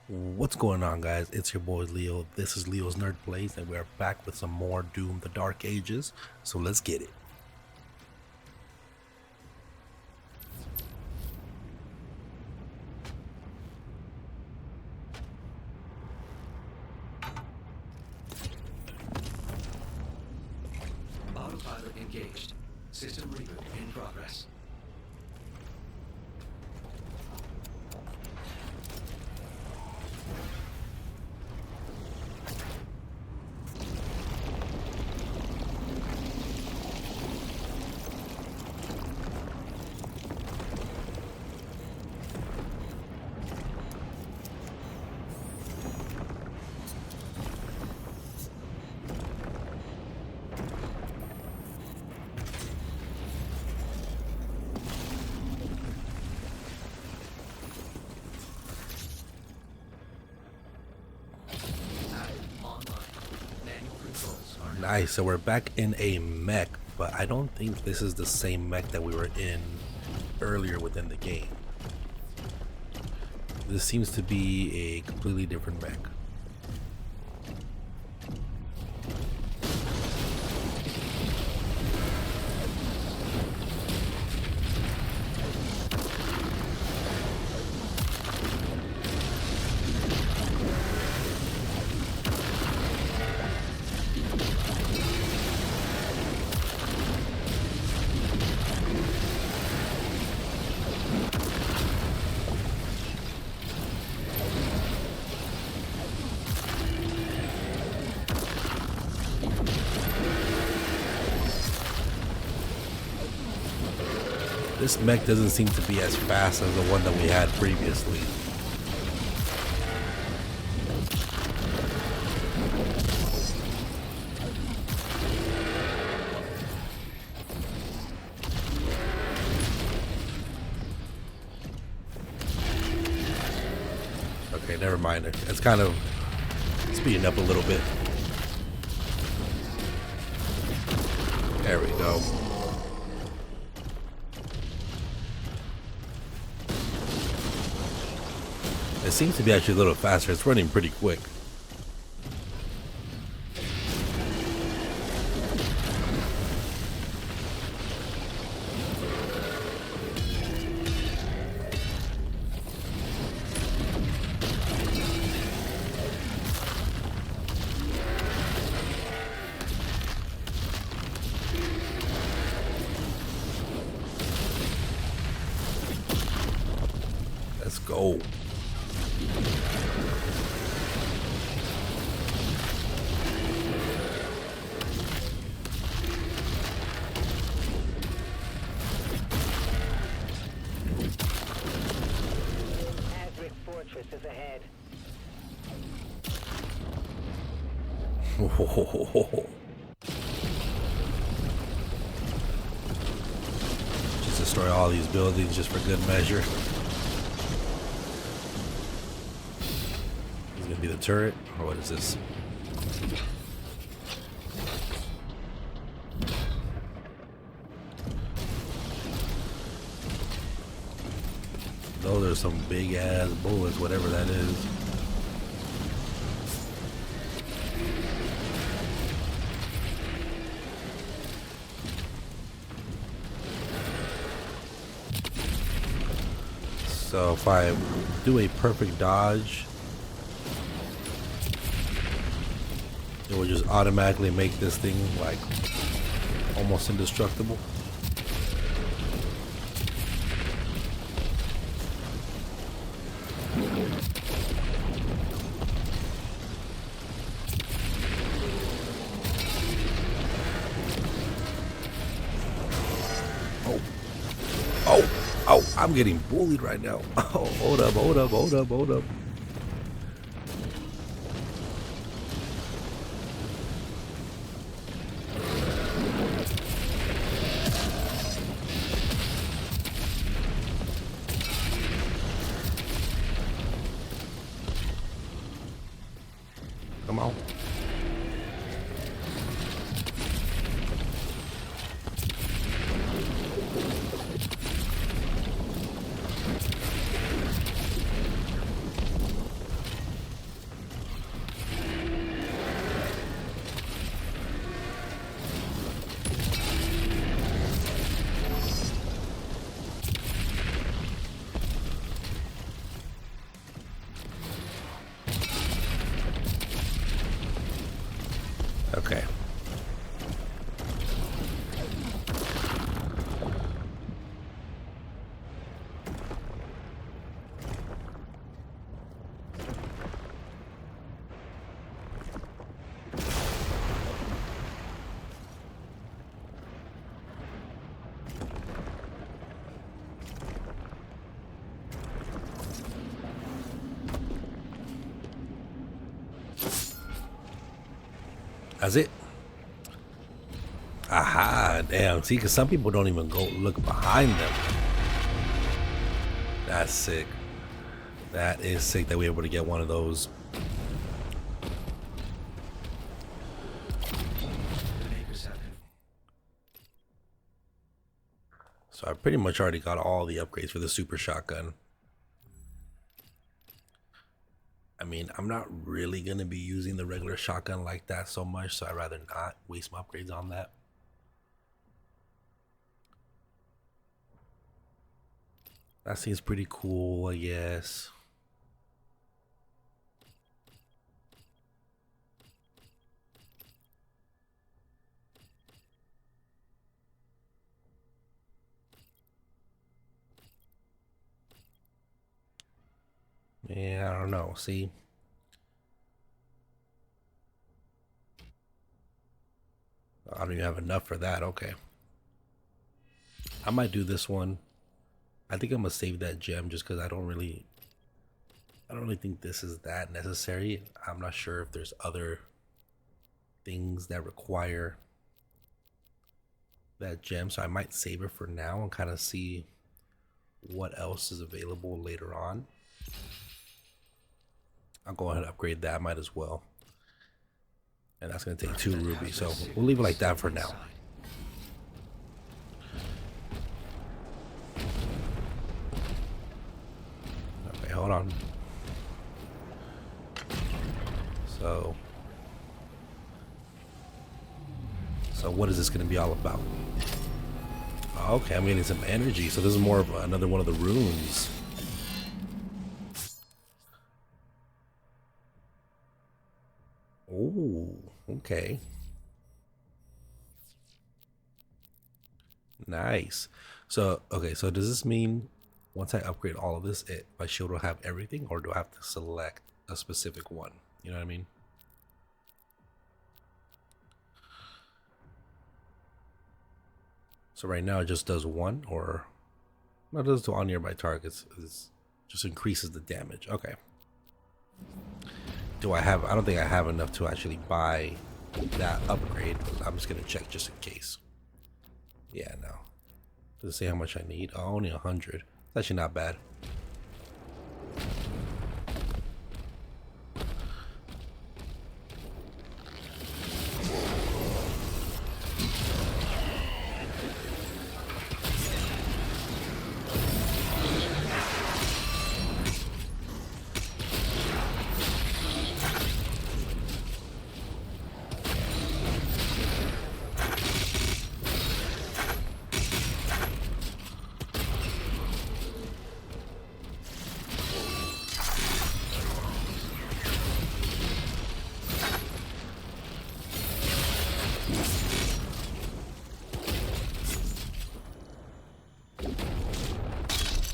What's going on, guys? It's your boy Leo. This is Leo's Nerd Plays, and we're back with some more Doom the Dark Ages. So let's get it. Autopilot engaged. System reboot in progress. Nice. So we're back in a mech, but I don't think this is the same mech that we were in earlier within the game. This seems to be a completely different mech. This mech doesn't seem to be as fast as the one that we had previously. Okay, never mind. It's kind of speeding up a little bit. There we go. It seems to be actually a little faster. It's running pretty quick. Let's go. Azric Fortress is ahead. Just destroy all these buildings just for good measure. Is it gonna be the turret, or what is this? Those are some big ass bullets, whatever that is. So if I do a perfect dodge, it will just automatically make this thing like almost indestructible. Oh, I'm getting bullied right now. Oh, hold up. Come on. That's it. Aha, damn. See, because some people don't even go look behind them. That's sick. That is sick that we're able to get one of those. So I pretty much already got all the upgrades for the super shotgun. I mean, I'm not really going to be using the regular shotgun like that so much, so I'd rather not waste my upgrades on that. That seems pretty cool, I guess. Yeah, I don't know. See? I don't even have enough for that. Okay. I might do this one. I think I'm gonna save that gem just because I don't really think this is that necessary. I'm not sure if there's other things that require that gem, so I might save it for now and kind of see what else is available later on. I'll go ahead and upgrade that. I might as well. And that's gonna take 2 rubies, so we'll leave it like that for now. Okay, hold on. So what is this gonna be all about? Okay, I'm getting some energy, so this is more of another one of the runes. Oh, okay. Nice. So, okay, so does this mean once I upgrade all of this, my shield will have everything, or do I have to select a specific one? You know what I mean? So right now it just does one, or no, it does to all nearby targets. It just increases the damage. Okay. Do I have? I don't think I have enough to actually buy that upgrade. I'm just gonna check just in case. Yeah, no. Does it say how much I need? Oh, only 100. It's actually not bad.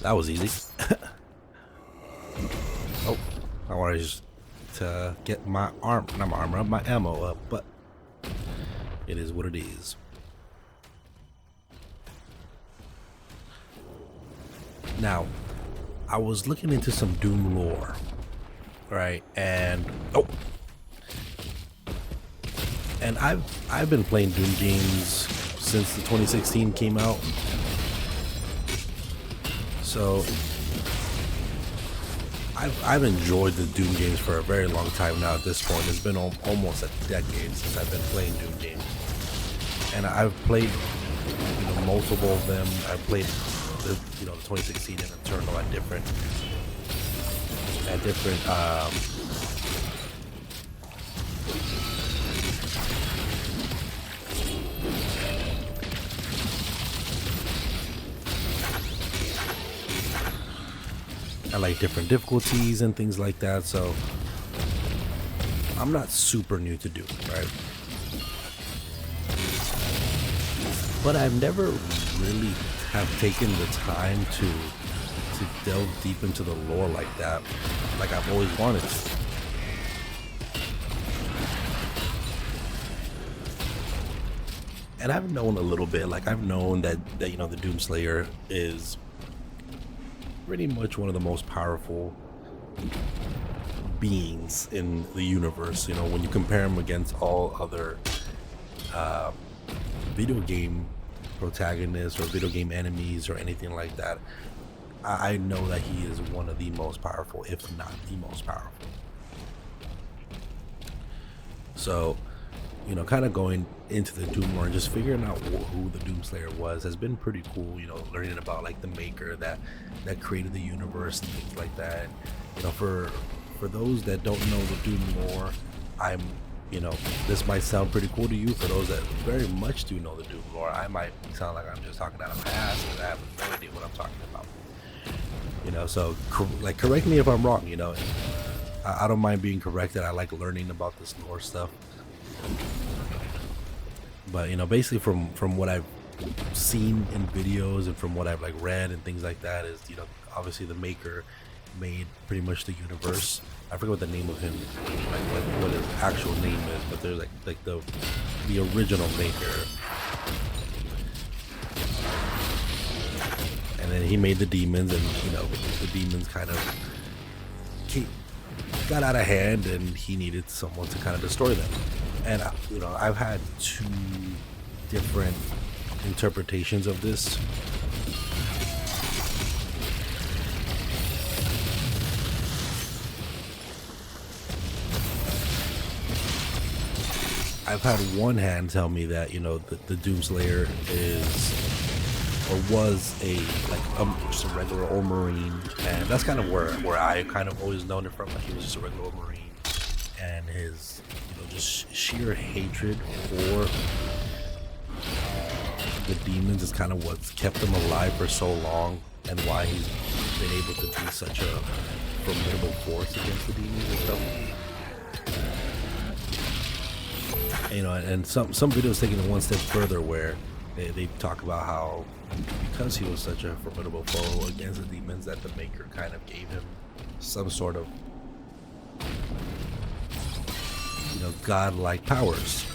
That was easy. Oh, I wanted just to get my not my armor, my ammo up, but it is what it is. Now, I was looking into some Doom lore, right? And I've been playing Doom games since the 2016 came out. So I've enjoyed the Doom games for a very long time now. At this point, it's been almost a decade since I've been playing Doom games, and I've played multiple of them. I've played the 2016 and Eternal at different I like different difficulties and things like that, so I'm not super new to Doom, right? But I've never really have taken the time to delve deep into the lore like that, like I've always wanted to. And I've known a little bit, like I've known that the Doomslayer is pretty much one of the most powerful beings in the universe. You know, when you compare him against all other video game protagonists or video game enemies or anything like that, I know that he is one of the most powerful, if not the most powerful. So, you know, kind of going into the Doom lore and just figuring out who the Doomslayer was has been pretty cool. You know, learning about like the maker that created the universe and things like that. And, you know, for those that don't know the Doom lore, you know, this might sound pretty cool to you. For those that very much do know the Doom lore, I might sound like I'm just talking out of my ass because I have no idea what I'm talking about. You know, so like, correct me if I'm wrong. You know, I don't mind being corrected. I like learning about this lore stuff. But you know, basically from what I've seen in videos and from what I've like read and things like that, is, you know, obviously the maker made pretty much the universe. I forget what the name of him, like what his actual name is, but there's like the original maker. And then he made the demons, and you know, the demons kind of got out of hand, and he needed someone to kind of destroy them. And you know, I've had two different interpretations of this. I've had one hand tell me that, you know, the Doomslayer is or was just a regular old Marine, and that's kind of where I kind of always known it from. Like, he was just a regular old Marine, and his, you know, just sheer hatred for the demons is kind of what's kept him alive for so long, and why he's been able to be such a formidable force against the demons and stuff. You know, and some videos taking it one step further, where they talk about how, because he was such a formidable foe against the demons, that the maker kind of gave him some sort of, you know, godlike powers.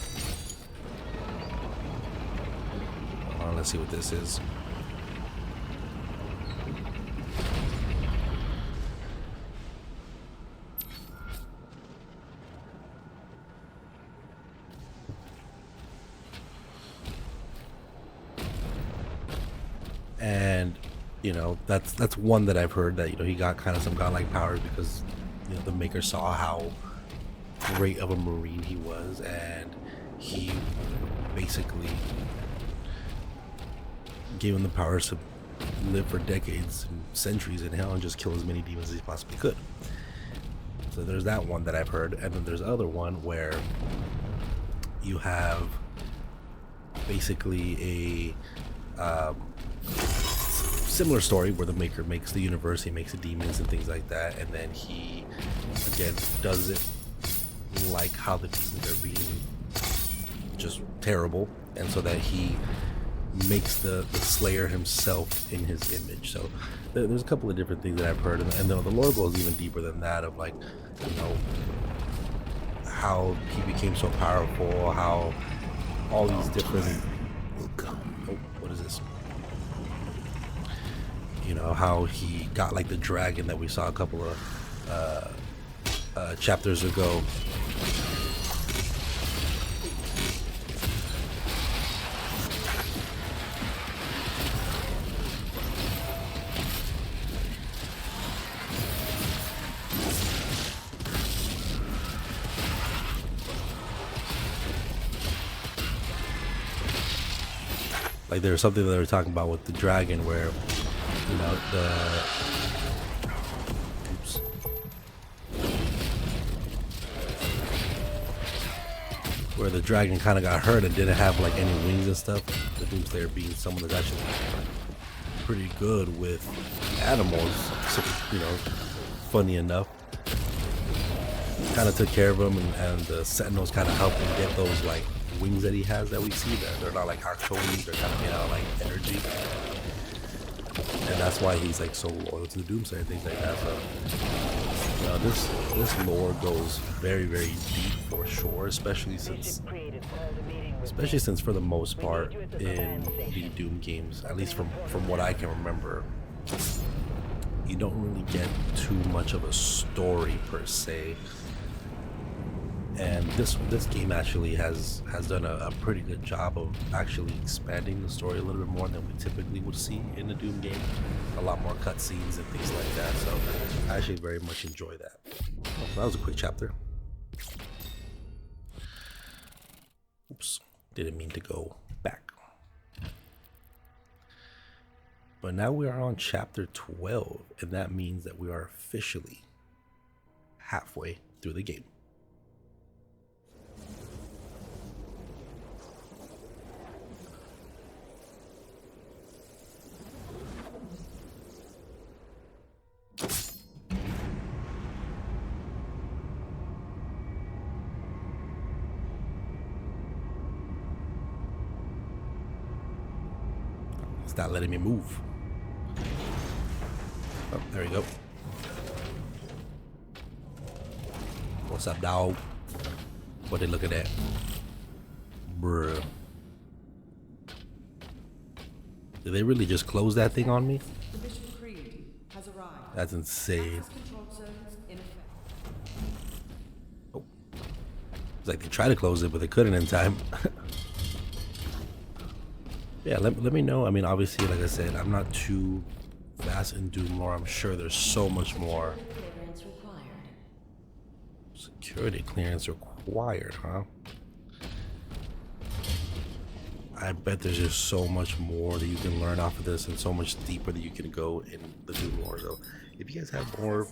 Let's see what this is. And you know, that's one that I've heard, that, you know, he got kind of some godlike powers because, you know, the maker saw how great of a Marine he was, and he basically gave him the powers to live for decades and centuries in hell and just kill as many demons as he possibly could. So there's that one that I've heard, and then there's other one where you have basically a similar story where the maker makes the universe, he makes the demons and things like that, and then he again does it like how the demons are being just terrible, and so that he makes the slayer himself in his image. So there's a couple of different things that I've heard, and the lore goes even deeper than that, of like, you know, how he became so powerful, how all these different what is this? You know, how he got like the dragon that we saw a couple of chapters ago. Like, there's something that they were talking about with the dragon, where, you know, where the dragon kind of got hurt and didn't have like any wings and stuff. The Doomslayer being someone that's actually pretty good with animals, so, you know, funny enough, kind of took care of him, and the Sentinels kind of helped him get those like wings that he has that we see, that they're not like actual wings, they're kind of made out of like energy, and that's why he's like so loyal to the Doomslayer and things like that. So, you know, this lore goes very, very deep for sure, especially since for the most part in the Doom games, at least from what I can remember, you don't really get too much of a story per se. And this game actually has done a pretty good job of actually expanding the story a little bit more than we typically would see in the Doom game. A lot more cutscenes and things like that. So I actually very much enjoy that. Oh, that was a quick chapter. Oops, didn't mean to go back. But now we are on chapter 12, and that means that we are officially halfway through the game. It's not letting me move. Oh, there we go. What's up, dog? What they looking at? Bruh. Did they really just close that thing on me? The mission creed has arrived. That's insane. Access control zones in effect. Oh. It's like they tried to close it, but they couldn't in time. Yeah, let me know. I mean, obviously, like I said, I'm not too fast in Doom lore. I'm sure there's so much more. Clearance required. Security clearance required, huh? I bet there's just so much more that you can learn off of this and so much deeper that you can go in the Doom lore. So if you guys have more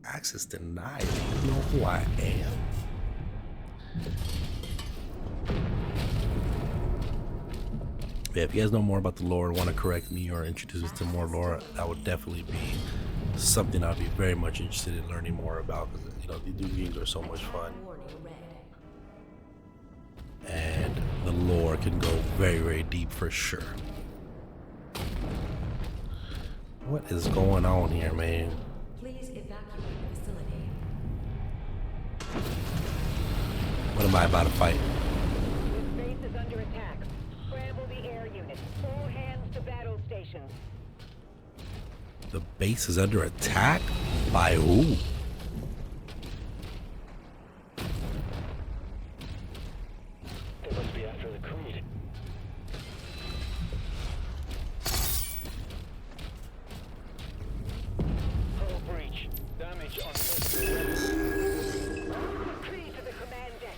access denied, you know who I am. Yeah, if you guys know more about the lore and want to correct me or introduce us to more lore, that would definitely be something I'd be very much interested in learning more about, because you know, the Doom games are so much fun. Warning red. And the lore can go very, very deep for sure. What is going on here, man? Please evacuate the facility. What am I about to fight? This base is under attack. Scramble the air units. All hands to battle stations. The base is under attack? By who? They must be after the Creed. Hull breach. Damage on multiple weapons. Creed to the command deck.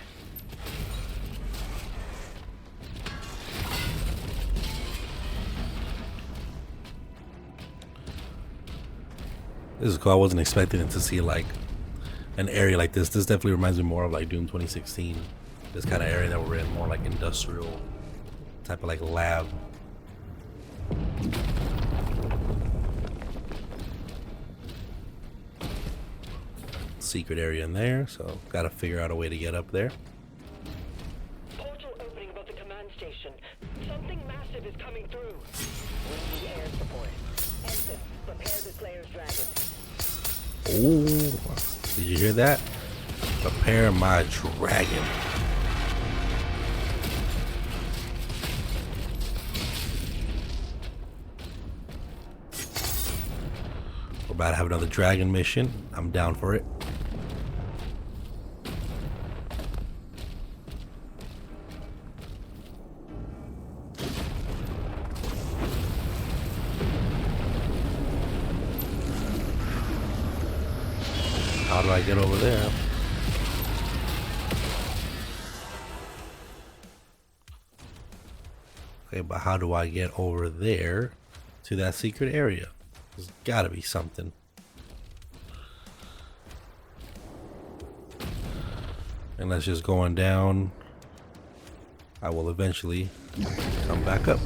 This is cool. I wasn't expecting to see like an area like this. This definitely reminds me more of like Doom 2016. This kind of area that we're in, more like industrial type of like lab. Secret area in there, so gotta figure out a way to get up there. Portal opening above the command station. Something massive is coming through. We need air support. Ensign, prepare the Slayer's Dragon. Oh, did you hear that? Prepare my dragon. We're about to have another dragon mission. I'm down for it. How do I get over there? Okay, but how do I get over there to that secret area? There's gotta be something. Unless just going down, I will eventually come back up.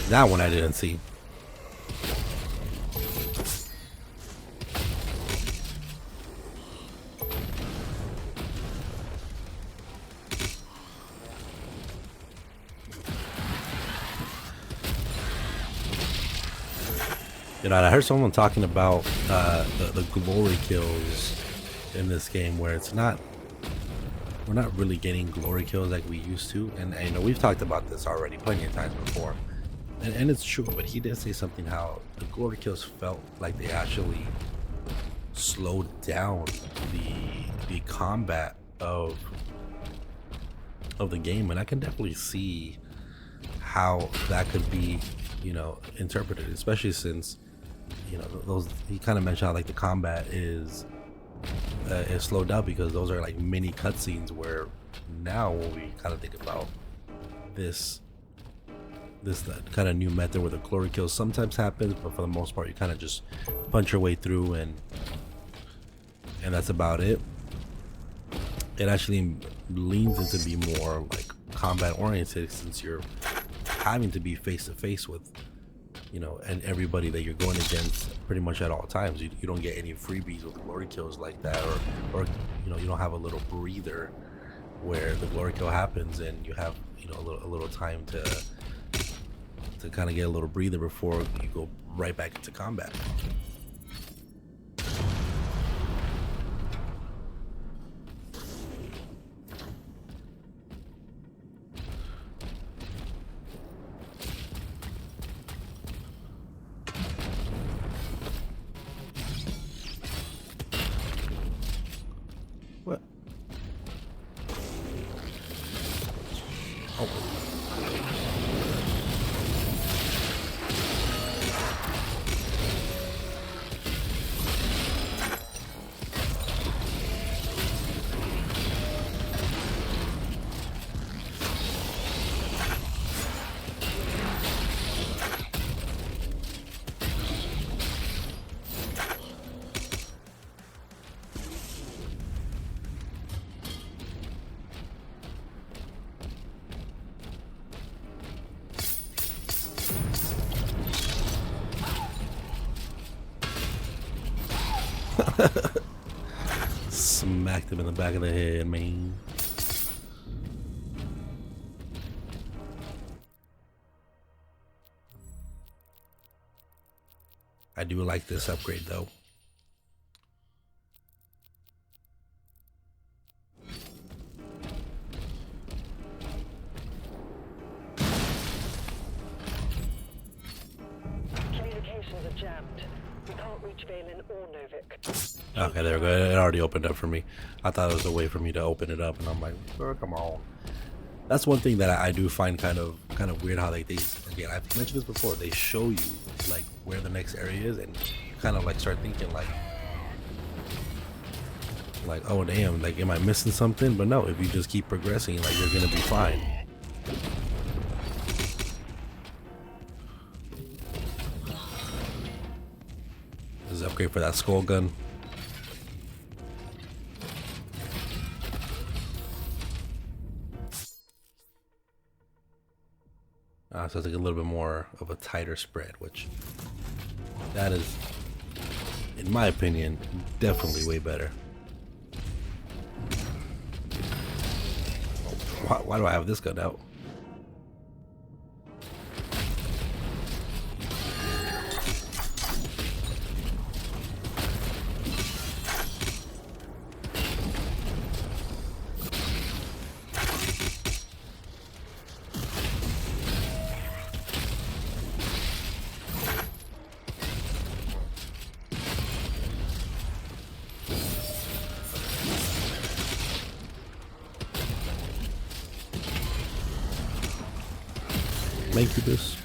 That one I didn't see. You know, I heard someone talking about the glory kills in this game, where we're not really getting glory kills like we used to, and you know we've talked about this already plenty of times before, and it's true. But he did say something how the glory kills felt like they actually slowed down the combat of the game, and I can definitely see how that could be, you know, interpreted, especially since, you know, those, he kind of mentioned how like the combat is slowed down because those are like mini cutscenes, where now when we kind of think about this kind of new method where the glory kills sometimes happens, but for the most part you kind of just punch your way through and that's about it. It actually leans into be more like combat oriented, since you're having to be face to face with, you know, and everybody that you're going against pretty much at all times. You don't get any freebies with glory kills like that, or you know, you don't have a little breather where the glory kill happens and you have, you know, a little time to kind of get a little breather before you go right back into combat. What? Oh. Smacked him in the back of the head, man. I do like this upgrade though. Communications are jammed. We can't reach Valen or Novik. Okay, there we go. It already opened up for me. I thought it was a way for me to open it up, and I'm like, oh, come on. That's one thing that I do find kind of weird, how they again, I've mentioned this before, they show you like where the next area is, and you kind of like start thinking like, oh damn, like am I missing something? But no, if you just keep progressing, like you're gonna be fine. This is an upgrade for that skull gun. So it's like a little bit more of a tighter spread, which that is, in my opinion, definitely way better. Why do I have this gun out? Make you this.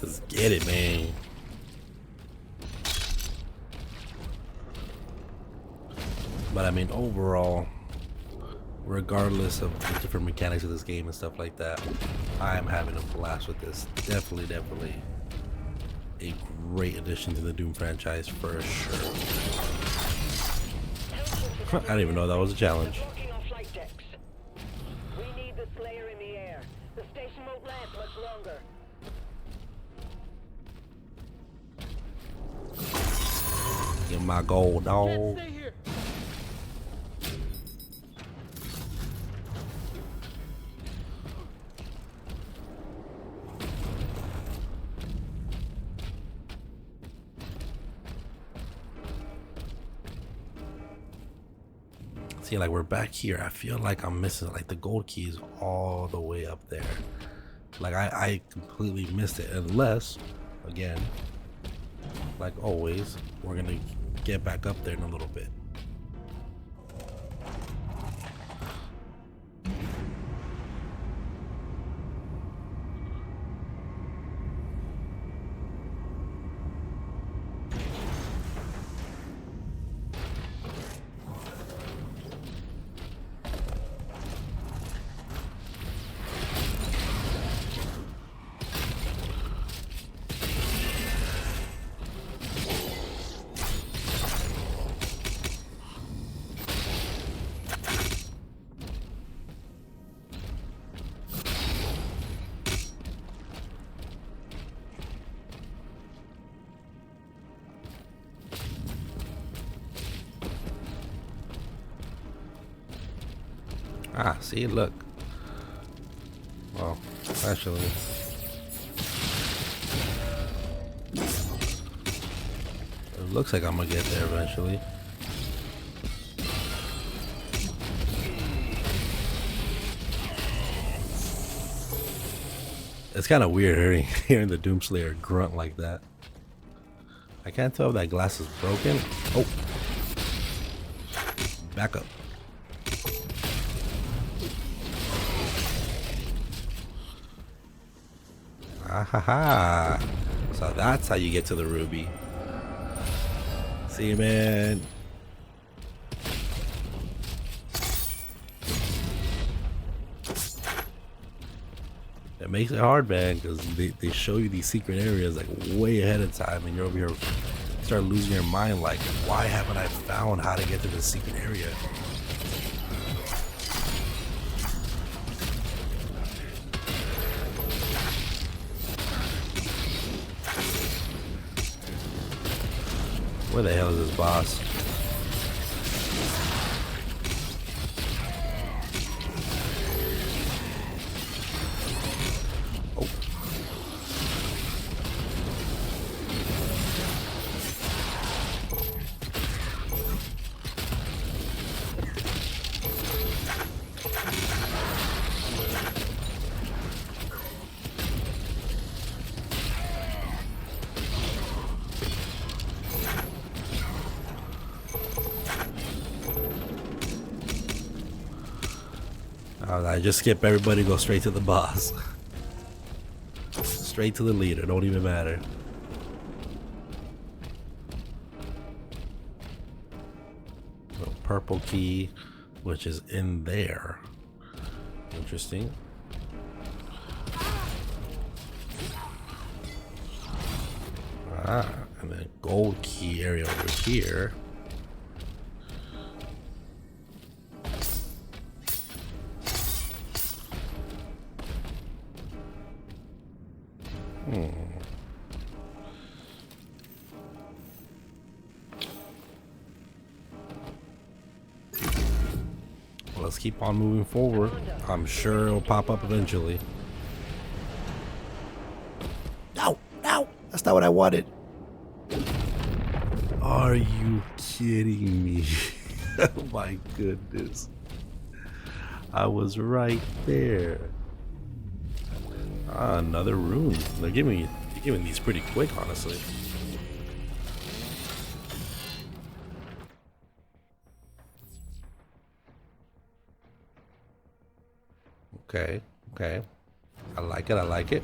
Let's get it, man. But I mean, overall, regardless of the different mechanics of this game and stuff like that, I am having a blast with this. Definitely a great addition to the Doom franchise for sure. I didn't even know that was a challenge. Blocking our flight decks. We need the Slayer in the air. The station won't last much longer. Get my gold, dog. See, like we're back here. I feel like I'm missing like the gold keys all the way up there. Like I completely missed it, unless, again, like always, we're gonna get back up there in a little bit. Ah, see, look. Well, actually, it looks like I'm gonna get there eventually. It's kind of weird hearing the Doomslayer grunt like that. I can't tell if that glass is broken. Oh, back up. Ah ha ha. So that's how you get to the ruby. See, man. It makes it hard, man, because they show you these secret areas like way ahead of time, and you're over here start losing your mind like, why haven't I found how to get to this secret area? Where the hell is this boss? Oh. I just skip everybody, go straight to the boss. Straight to the leader, don't even matter. Little purple key, which is in there. Interesting. Ah, and then gold key area over here. Let's keep on moving forward. I'm sure it'll pop up eventually. No, no, that's not what I wanted. Are you kidding me? Oh my goodness. I was right there. Ah, another room. They're giving these pretty quick, honestly. Okay, okay. I like it, I like it.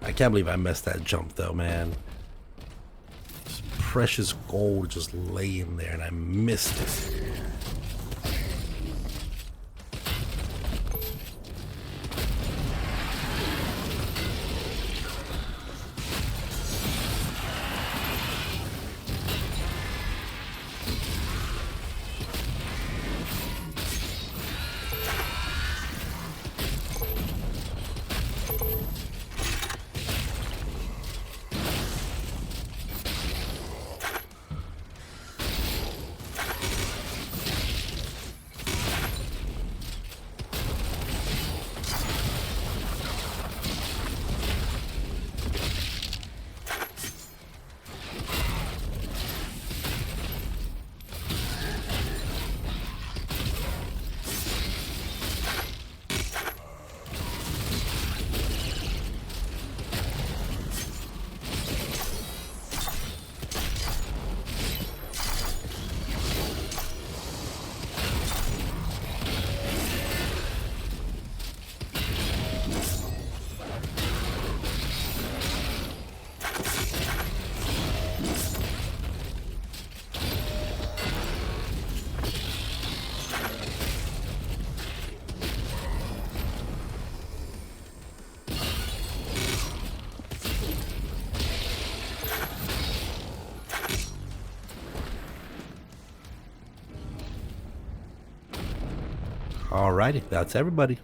I can't believe I messed that jump though, man. Just precious gold just laying there and I missed it. Alrighty, that's everybody.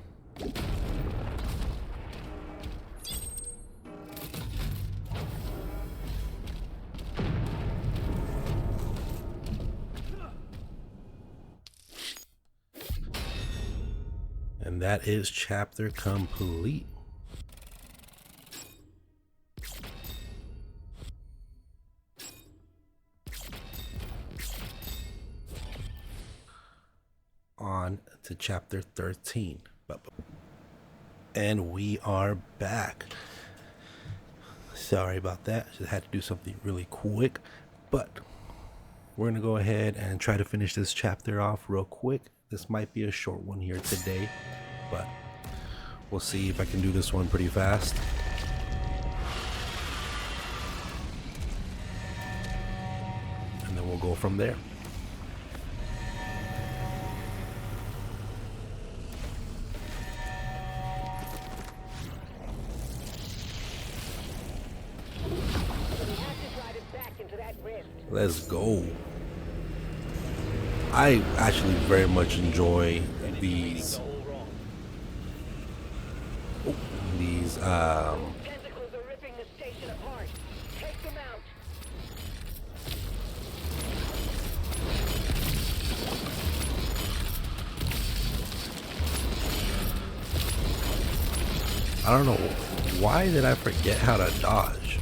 And that is chapter complete. On to chapter 13. And we are back. Sorry about that. Just had to do something really quick. But we're going to go ahead and try to finish this chapter off real quick. This might be a short one here today, but we'll see if I can do this one pretty fast. And then we'll go from there. Let's go. I actually very much enjoy these Tentacles are ripping the station apart. Take them out. I don't know why did I forget how to dodge.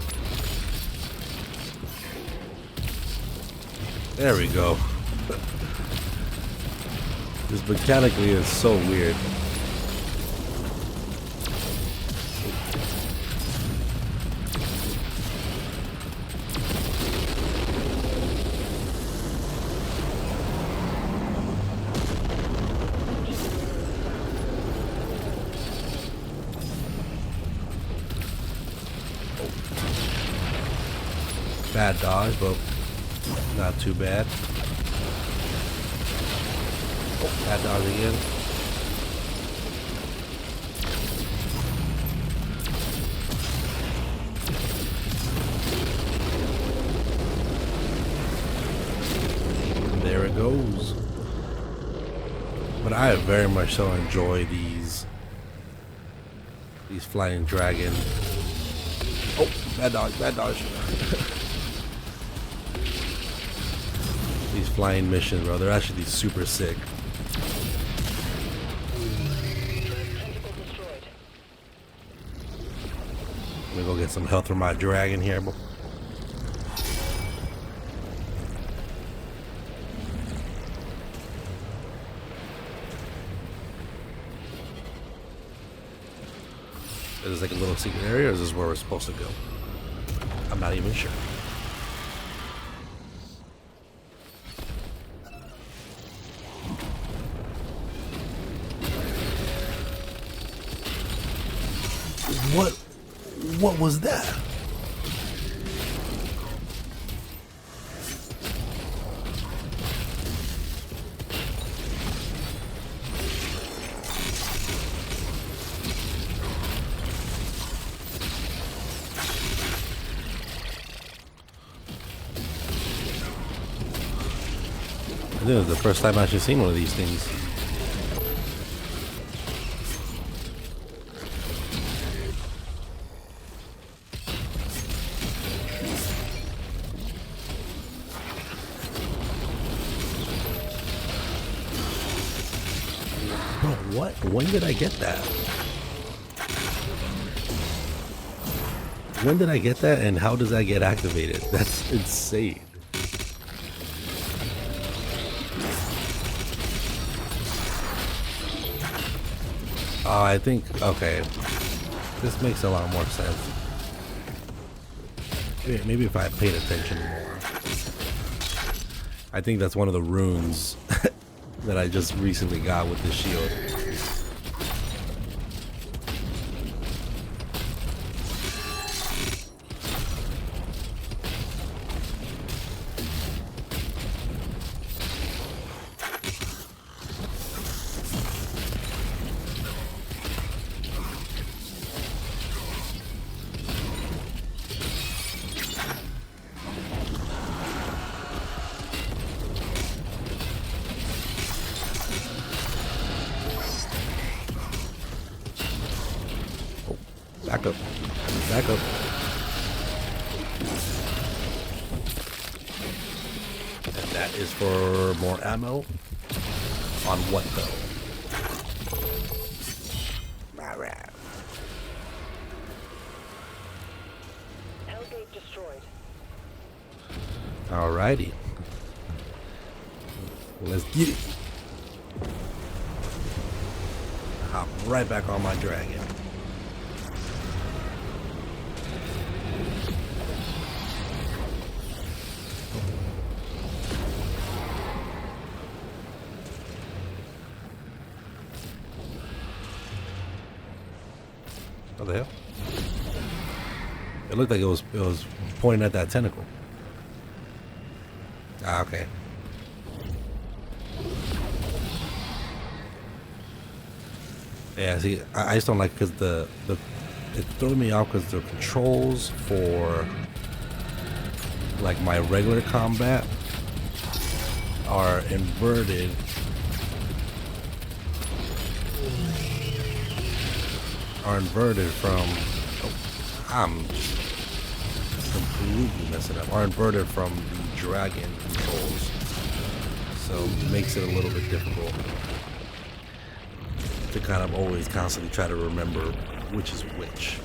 There we go. This mechanically is so weird. Bad dodge, but not too bad. Oh, bad dodge again. There it goes. But I very much so enjoy these flying dragon. Oh, bad dodge, bad dodge. These flying missions, bro, they're actually super sick. Let me go get some health from my dragon here, bro. Is this like a little secret area, or is this where we're supposed to go? I'm not even sure. What was that? I think it was the first time I've actually seen one of these things. Bro, what? When did I get that? When did I get that and how does that get activated? That's insane. Oh, I think, okay. This makes a lot more sense. Maybe if I paid attention more. I think that's one of the runes that I just recently got with the shield. Back up. Back up. And that is for more ammo. On what though? Hellgate destroyed. Alrighty. Let's get it. Hop right back on my dragon. What the hell? It looked like it was pointing at that tentacle. Ah, okay. Yeah, see, I just don't like because it threw me off because the controls for like my regular combat are inverted. From I'm completely messing up. Are inverted from the dragon controls, so it makes it a little bit difficult to kind of always constantly try to remember which is which.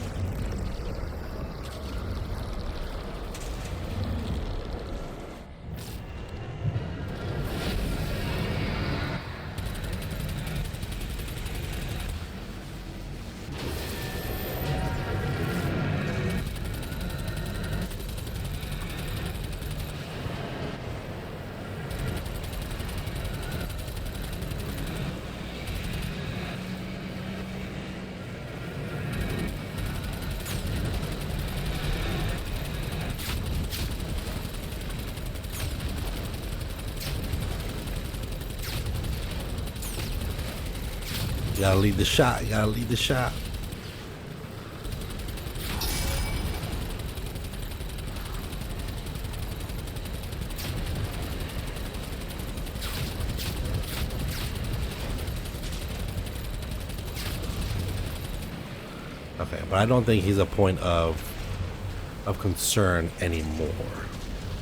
You gotta lead the shot. You gotta lead the shot. Okay, but I don't think he's a point of concern anymore.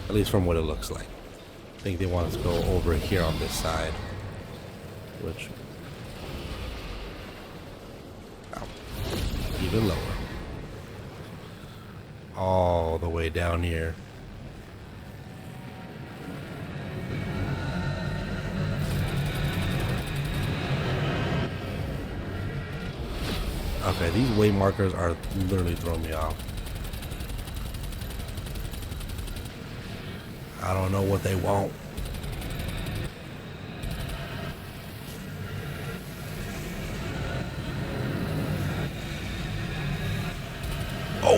At least from what it looks like. I think they want us to go over here on this side, which even lower, all the way down here. Okay, these way markers are literally throwing me off. I don't know what they want. Oh,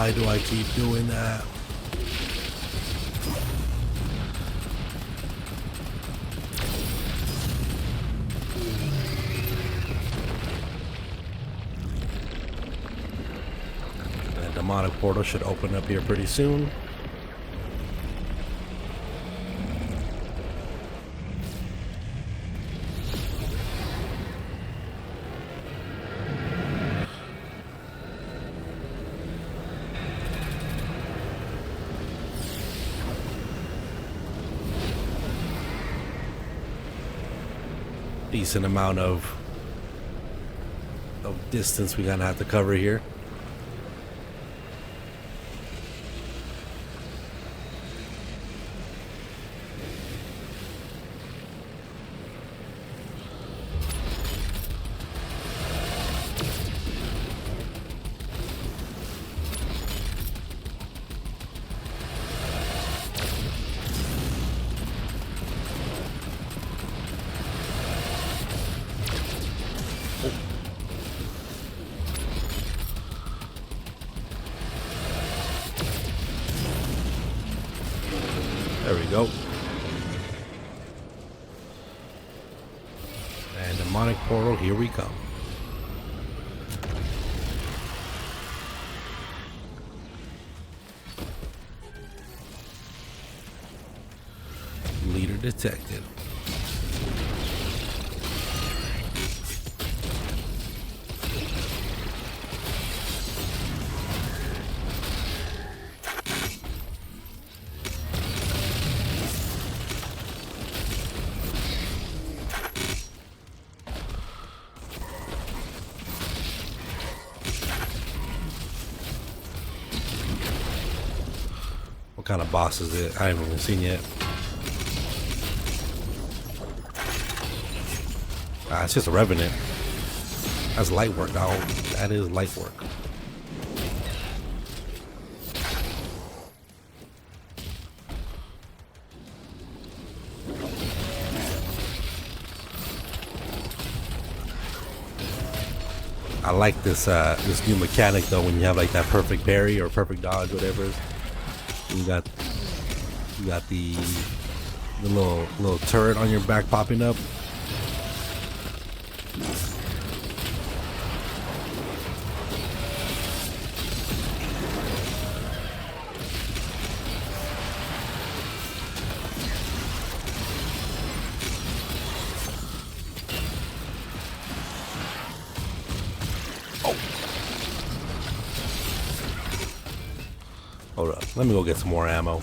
Why do I keep doing that? The demonic portal should open up here pretty soon. Decent amount of distance we're gonna have to cover here. There we go. And demonic portal, here we come. Leader detected. What kind of boss is it? I haven't even seen yet. Ah, it's just a revenant. That's light work, dog. That is light work. I like this this new mechanic though, when you have like that perfect parry or perfect dodge, whatever. You got the little turret on your back popping up. Hold up, let me go get some more ammo.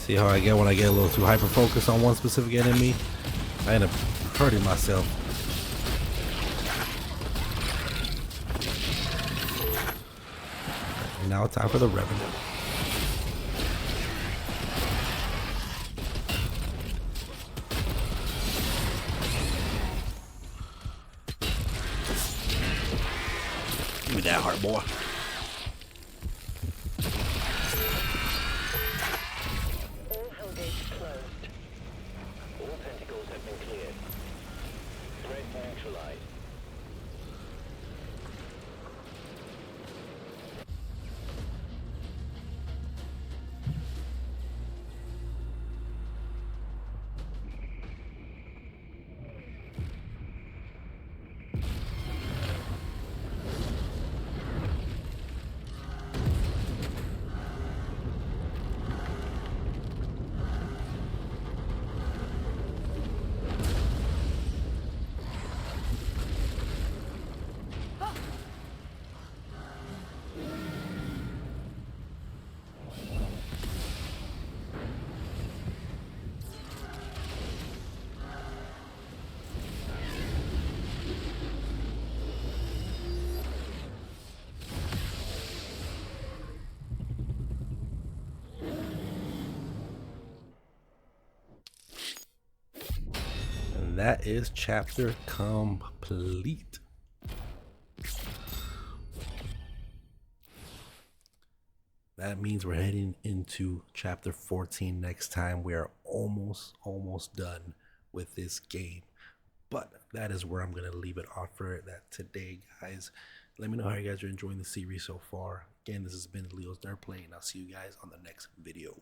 See how I get when I get a little too hyper focused on one specific enemy? I end up hurting myself. And now it's time for the Revenant. Give me that heart, boy. that is chapter complete. That means we're heading into chapter 14 next time. We are almost done with this game. But that is where I'm going to leave it off for that today, guys. Let me know how you guys are enjoying the series so far. Again, this has been Leo's Nerd Play, and I'll see you guys on the next video.